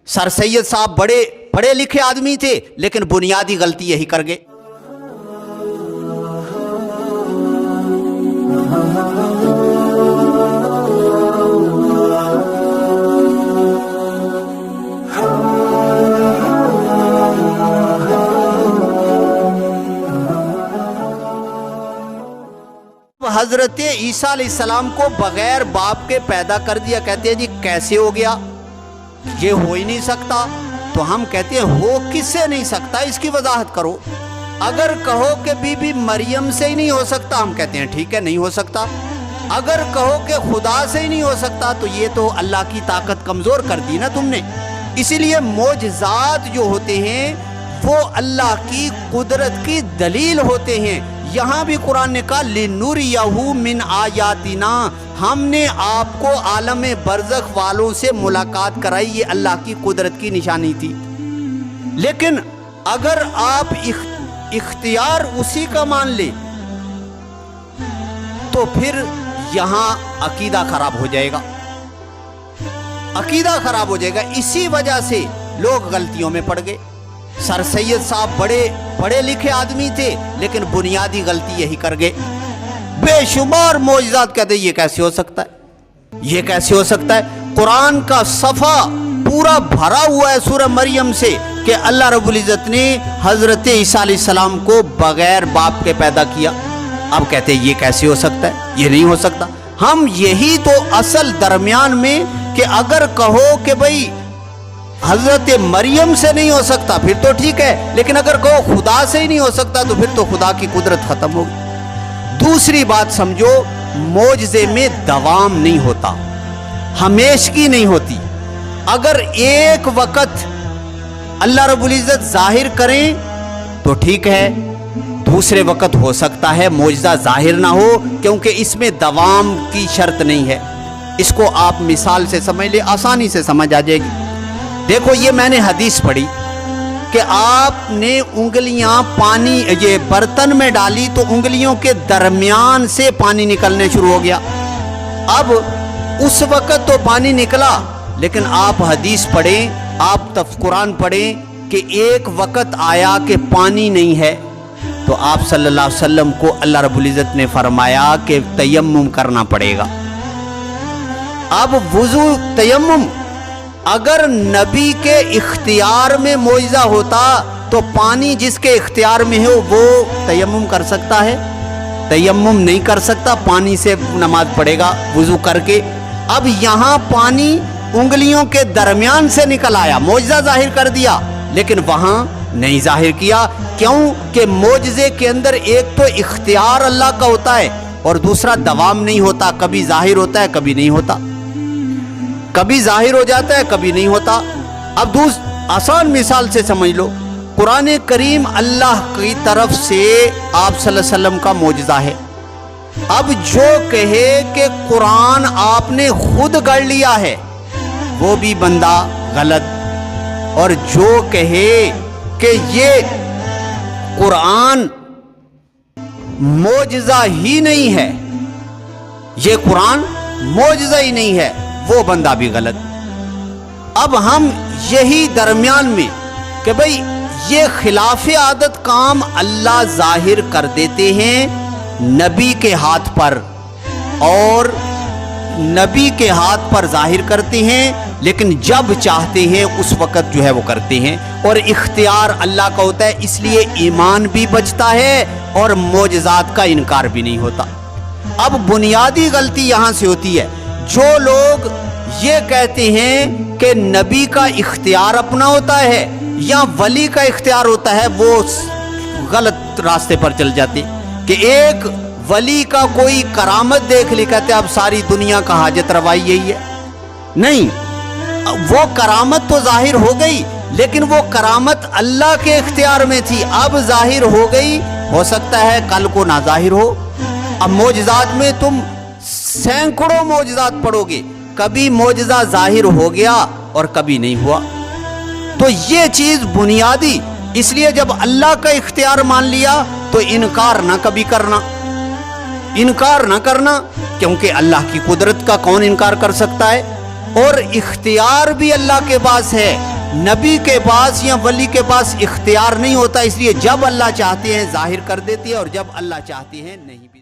Sir Syed साहब बड़े पढ़े लिखे आदमी थे, लेकिन बुनियादी गलती यही कर गए। हजरत ईसा अलैहिस्सलाम को बगैर बाप के पैदा कर दिया। कहते हैं जी कैसे हो गया, ये हो ही नहीं सकता। तो हम कहते हैं हो किससे नहीं सकता, इसकी वजाहत करो। अगर कहो कि बीबी मरियम से ही नहीं हो सकता, हम कहते हैं ठीक है नहीं हो सकता। अगर कहो कि खुदा से ही नहीं हो सकता, तो ये तो अल्लाह की ताकत कमज़ोर कर दी ना तुमने। इसीलिए मोजज़ात जो होते हैं वो अल्लाह की कुदरत की दलील होते हैं। यहाँ भी कुरान ने कहा लिनुरियहु मिन आयातिना, हमने आपको आलम बरज़ख वालों से मुलाकात कराई, ये अल्लाह की कुदरत की निशानी थी। लेकिन अगर आप इख्तियार उसी का मान ले तो फिर यहाँ अकीदा खराब हो जाएगा, अकीदा खराब हो जाएगा। इसी वजह से लोग गलतियों में पड़ गए। सर सैयद साहब बड़े पढ़े लिखे आदमी थे, लेकिन बुनियादी गलती यही कर गए। बेशुमार मौजज़ात कहते ये कैसे हो सकता है, ये कैसे हो सकता है। कुरान का सफ़ा पूरा भरा हुआ है सूरह मरियम से कि अल्लाह रब्बुल इज़्ज़त ने हज़रत ईसा अलैहिस्सलाम को बगैर बाप के पैदा किया। अब कहते ये कैसे हो सकता है, ये नहीं हो सकता। हम यही तो असल दरमियान में कि अगर कहो कि भाई हजरत मरियम से नहीं हो सकता फिर तो ठीक है, लेकिन अगर कहो खुदा से ही नहीं हो सकता तो फिर तो खुदा की कुदरत खत्म होगी। दूसरी बात समझो, मोजज़े में दवाम नहीं होता, हमेशगी नहीं होती। अगर एक वक्त अल्लाह रब्बुल इज़्ज़त जाहिर करें तो ठीक है, दूसरे वक्त हो सकता है मोजज़ा जाहिर ना हो, क्योंकि इसमें दवाम की शर्त नहीं है। इसको आप मिसाल से समझ ले, आसानी से समझ आ जाएगी। देखो ये मैंने हदीस पढ़ी कि आपने उंगलियां पानी ये बर्तन में डाली तो उंगलियों के दरमियान से पानी निकलने शुरू हो गया। अब उस वक्त तो पानी निकला, लेकिन आप हदीस पढ़ें, आप कुरान पढ़ें कि एक वक्त आया कि पानी नहीं है, तो आप सल्लल्लाहु अलैहि वसल्लम को अल्लाह रब्बुल इज़्ज़त ने फरमाया कि तयम्मुम करना पड़ेगा। अब वुज़ू तयम्मुम अगर नबी के इख्तियार में मोइज़ा होता तो पानी जिसके इख्तियार में हो वो तयम्मुम कर सकता है, तयम्मुम नहीं कर सकता, पानी से नमाज पढ़ेगा वुज़ू करके। अब यहाँ पानी उंगलियों के दरमियान से निकल आया, मोइज़ा जाहिर कर दिया, लेकिन वहाँ नहीं जाहिर किया। क्यों कि मोइज़े के अंदर एक तो इख्तियार अल्लाह का होता है और दूसरा दवाम नहीं होता, कभी जाहिर होता है कभी नहीं होता, कभी जाहिर हो जाता है कभी नहीं होता। अब आसान मिसाल से समझ लो, कुरान करीम अल्लाह की तरफ से आप सल्लल्लाहु अलैहि वसल्लम का मोजज़ा है। अब जो कहे कि कुरान आपने खुद गढ़ लिया है वो भी बंदा गलत, और जो कहे कि ये कुरान मोजज़ा ही नहीं है, ये कुरान मोजज़ा ही नहीं है, वो बंदा भी गलत। अब हम यही दरमियान में कि भाई ये खिलाफ आदत काम अल्लाह जाहिर कर देते हैं नबी के हाथ पर, और नबी के हाथ पर जाहिर करते हैं, लेकिन जब चाहते हैं उस वक़्त जो है वो करते हैं, और इख्तियार अल्लाह का होता है। इसलिए ईमान भी बचता है और मोजज़ात का इनकार भी नहीं होता। अब बुनियादी गलती यहाँ से होती है, जो लोग ये कहते हैं कि नबी का इख्तियार अपना होता है या वली का इख्तियार होता है, वो गलत रास्ते पर चल जाते। कि एक वली का कोई करामत देख ली, कहते अब सारी दुनिया का हाजत रवाई यही है। नहीं, वो करामत तो जाहिर हो गई, लेकिन वो करामत अल्लाह के इख्तियार में थी, अब जाहिर हो गई, हो सकता है कल को ना जाहिर हो। अब मोजज़ात में तुम सैकड़ों मोजज़ात पढ़ोगे, कभी मोजज़ा जाहिर हो गया और कभी नहीं हुआ। तो ये चीज़ बुनियादी, इसलिए जब अल्लाह का इख्तियार मान लिया तो इनकार ना कभी करना, इनकार ना करना, क्योंकि अल्लाह की कुदरत का कौन इनकार कर सकता है। और इख्तियार भी अल्लाह के पास है, نبی کے پاس یا ولی کے پاس اختیار نہیں ہوتا، اس لیے جب اللہ چاہتے ہیں ظاہر کر دیتی ہے اور جب اللہ چاہتے ہیں نہیں بھی